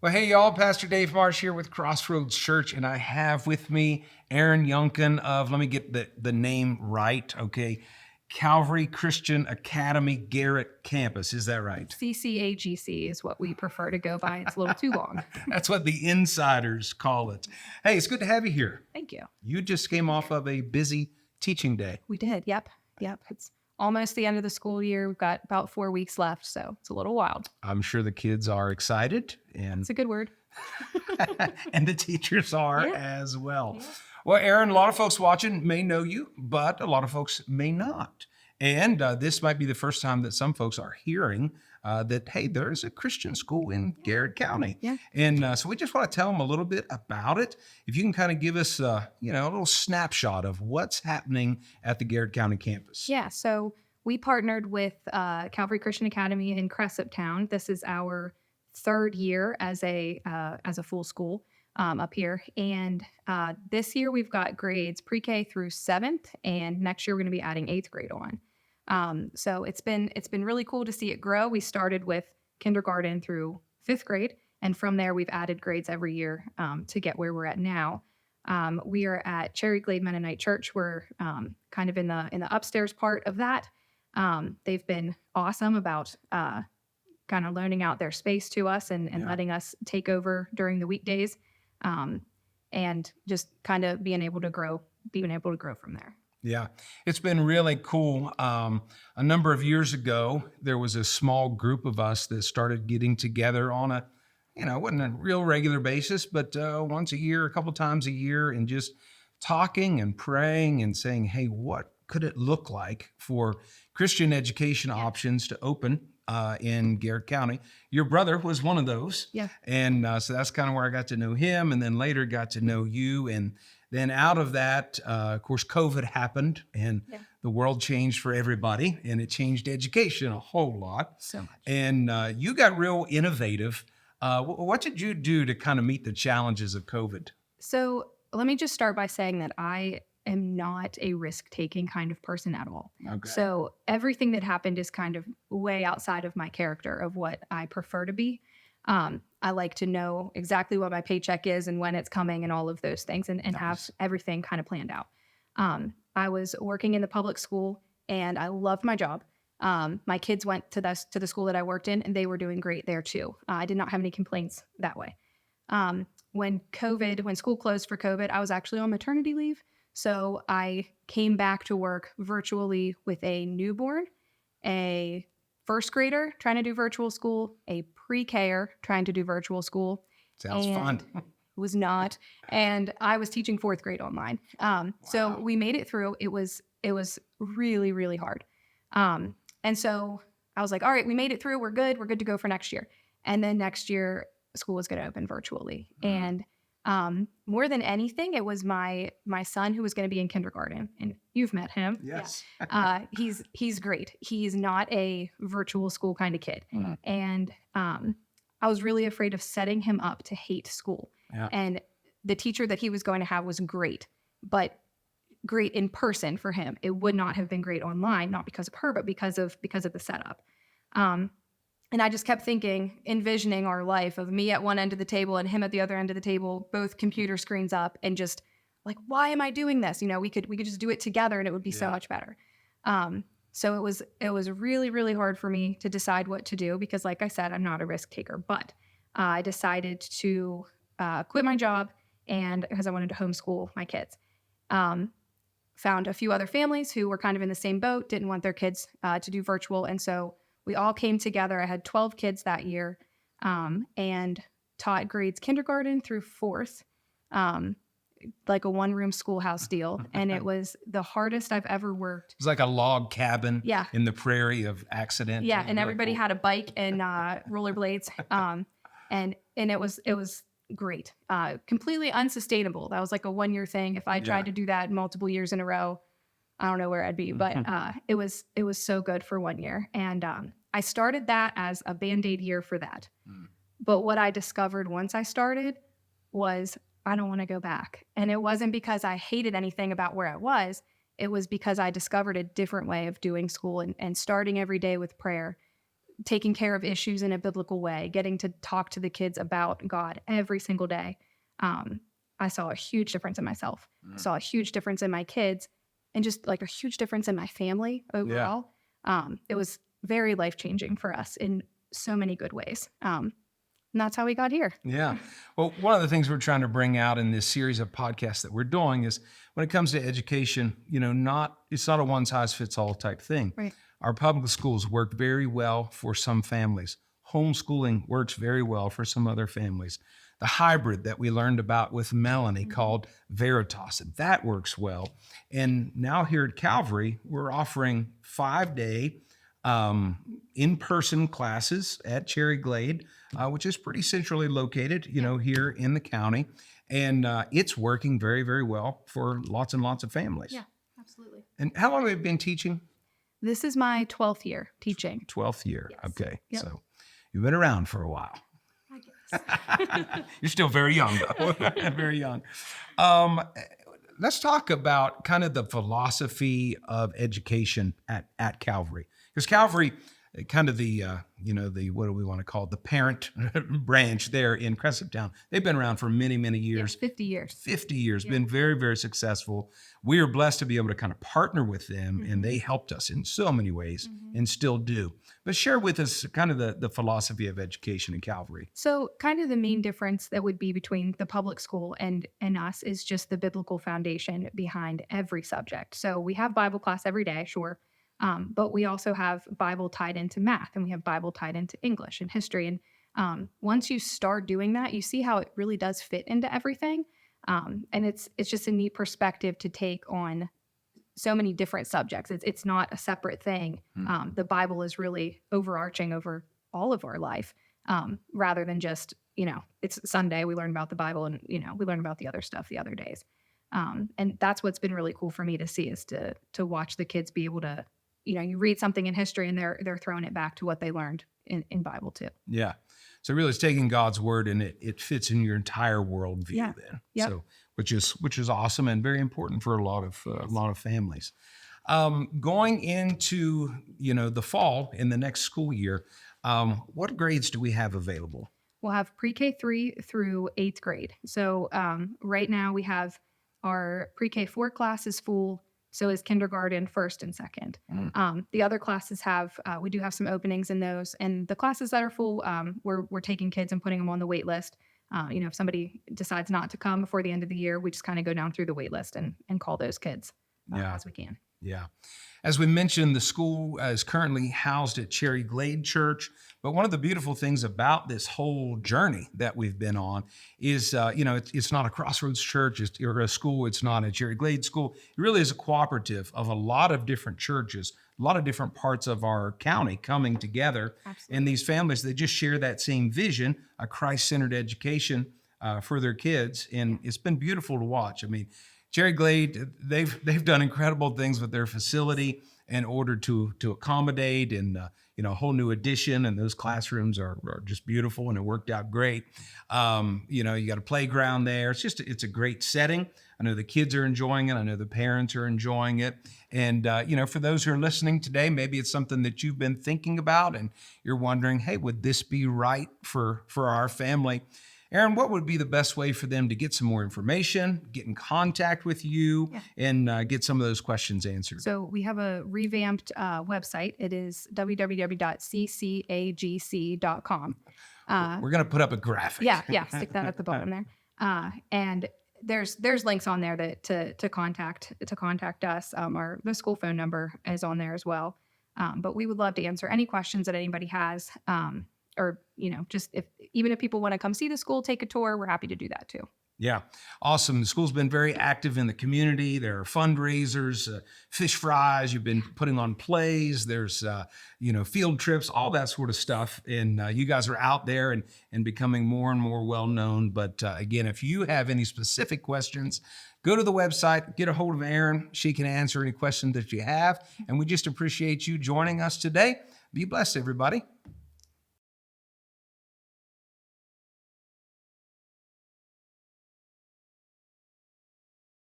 Well, hey, y'all, Pastor Dave Marsh here with Crossroads Church, and I have with me Erin Younkin of, let me get the name right, okay, Calvary Christian Academy Garrett Campus. Is that right? CCAGC is what we prefer to go by. It's a little too long. That's what the insiders call it. Hey, it's good to have you here. Thank you. You just came off of a busy teaching day. We did. Yep. It's almost the end of the school year. We've got about 4 weeks left, so it's a little wild. I'm sure the kids are excited, and It's a good word. and the teachers are Yeah. as well. Yeah. Well, Erin, a lot of folks watching may know you, but a lot of folks may not. And this might be the first time that some folks are hearing that, hey, there's a Christian school in Garrett County. Yeah. And so we just want to tell them a little bit about it. If you can kind of give us, a little snapshot of what's happening at the Garrett County campus. Yeah, so we partnered with Calvary Christian Academy in Cresaptown. This is our third year as a full school up here. And this year we've got grades pre-K through 7th, and next year we're going to be adding 8th grade on. So it's been really cool to see it grow. We started with kindergarten through 5th grade, and from there we've added grades every year to get where we're at now. We are at Cherry Glade Mennonite Church. We're kind of in the upstairs part of that. They've been awesome about kind of loaning out their space to us and letting us take over during the weekdays, and just kind of being able to grow from there. Yeah, it's been really cool. A number of years ago, there was a small group of us that started getting together on a, it wasn't a real regular basis, but once a year, a couple times a year, and just talking and praying and saying, hey, what could it look like for Christian education options to open in Garrett County? Your brother was one of those. Yeah. And so that's kind of where I got to know him, and then later got to know you. And then out of that, of course, COVID happened, and the world changed for everybody, and it changed education a whole lot. So much. And you got real innovative. What did you do to kind of meet the challenges of COVID? So let me just start by saying that I am not a risk-taking kind of person at all. Okay. So everything that happened is kind of way outside of my character of what I prefer to be. I like to know exactly what my paycheck is and when it's coming and all of those things, and Nice. have everything kind of planned out. I was working in the public school, and I loved my job. My kids went to the school that I worked in, and they were doing great there too. I did not have any complaints that way. When school closed for COVID, I was actually on maternity leave. So I came back to work virtually with a newborn, a first grader trying to do virtual school, a pre-Ker trying to do virtual school. Sounds fun. It was not. And I was teaching 4th grade online. So we made it through. It was really, really hard. And so I was like, all right, we made it through. We're good. We're good to go for next year. And then next year, school was going to open virtually. And more than anything, it was my son who was going to be in kindergarten, and you've met him. Yes. Yeah. He's great. He's not a virtual school kind of kid. Mhm. And I was really afraid of setting him up to hate school. Yeah. And the teacher that he was going to have was great, but great in person for him. It would not have been great online, not because of her, but because of the setup. And I just kept envisioning our life of me at one end of the table and him at the other end of the table, both computer screens up, and just like, why am I doing this? We could just do it together, and it would be so much better. So it was really, really hard for me to decide what to do because, like I said, I'm not a risk taker. But I decided to quit my job, and because I wanted to homeschool my kids. Found a few other families who were kind of in the same boat, didn't want their kids to do virtual, and so we all came together. I had 12 kids that year, and taught grades kindergarten through 4th, like a one-room schoolhouse deal. And it was the hardest I've ever worked. It's like a log cabin Yeah. in the prairie of accident. Yeah, It was and really everybody cool. had a bike and rollerblades, and it was great. Completely unsustainable. That was like a 1-year thing. If I tried to do that multiple years in a row, I don't know where I'd be, but it was so good for 1 year. And I started that as a Band-Aid year for that. But what I discovered once I started was I don't want to go back. And it wasn't because I hated anything about where I was. It was because I discovered a different way of doing school and starting every day with prayer taking care of issues in a biblical way, getting to talk to the kids about God every single day. I saw a huge difference in myself, saw a huge difference in my kids, and just like a huge difference in my family overall. It was very life-changing for us in so many good ways. And that's how we got here. Yeah. Well, one of the things we're trying to bring out in this series of podcasts that we're doing is when it comes to education, it's not a one-size-fits-all type thing. Right. Our public schools work very well for some families. Homeschooling works very well for some other families. The hybrid that we learned about with Melanie called Veritas, that works well. And now here at Calvary, we're offering 5-day in-person classes at Cherry Glade, which is pretty centrally located, here in the county. And it's working very, very well for lots and lots of families. Yeah, absolutely. And how long have you been teaching? This is my 12th year teaching. 12th year. Yes. Okay. Yep. So you've been around for a while. I guess. You're still very young, though. Very young. Let's talk about kind of the philosophy of education at Calvary. Because Calvary, kind of the what do we want to call it? The parent branch there in Crescenttown. They've been around for many, many years. 50 years. 50 years, been very, very successful. We are blessed to be able to kind of partner with them, and they helped us in so many ways and still do. But share with us kind of the philosophy of education in Calvary. So kind of the main difference that would be between the public school and us is just the biblical foundation behind every subject. So we have Bible class every day, sure. But we also have Bible tied into math, and we have Bible tied into English and history. And once you start doing that, you see how it really does fit into everything. And it's just a neat perspective to take on so many different subjects. It's not a separate thing. The Bible is really overarching over all of our life, rather than just, it's Sunday, we learn about the Bible, and, we learn about the other stuff the other days. And that's what's been really cool for me to see, is to watch the kids be able to, you read something in history and they're throwing it back to what they learned in Bible too. Yeah. So really it's taking God's word and it fits in your entire worldview then. Yep. So which is awesome and very important for a lot of families. Going into, the fall in the next school year, what grades do we have available? We'll have pre-K 3 through 8th grade. So right now we have our pre-K 4 class is full. So is kindergarten, 1st and 2nd. The other classes we do have some openings in those. And the classes that are full, we're taking kids and putting them on the wait list. If somebody decides not to come before the end of the year, we just kind of go down through the wait list and call those kids as we can. Yeah. As we mentioned, the school is currently housed at Cherry Glade Church. But one of the beautiful things about this whole journey that we've been on is, it's not a Crossroads church or a school. It's not a Cherry Glade school. It really is a cooperative of a lot of different churches, a lot of different parts of our county coming together. Absolutely. And these families, they just share that same vision, a Christ-centered education for their kids. And it's been beautiful to watch. I mean, Cherry Glade, they've done incredible things with their facility in order to accommodate and a whole new addition, and those classrooms are just beautiful, and it worked out great. You got a playground there. It's a great setting. I know the kids are enjoying it. I know the parents are enjoying it. And for those who are listening today, maybe it's something that you've been thinking about, and you're wondering, hey, would this be right for our family? Erin, what would be the best way for them to get some more information, get in contact with you, and get some of those questions answered? So we have a revamped website. It is www.ccagc.com. We're going to put up a graphic. Yeah, stick that at the bottom there. And there's links on there to contact us. The school phone number is on there as well. But we would love to answer any questions that anybody has. Or, just even if people want to come see the school, take a tour, we're happy to do that too. Yeah. Awesome. The school's been very active in the community. There are fundraisers, fish fries. You've been putting on plays. There's, field trips, all that sort of stuff. And you guys are out there and becoming more and more well-known. But again, if you have any specific questions, go to the website, get a hold of Erin. She can answer any questions that you have. And we just appreciate you joining us today. Be blessed, everybody.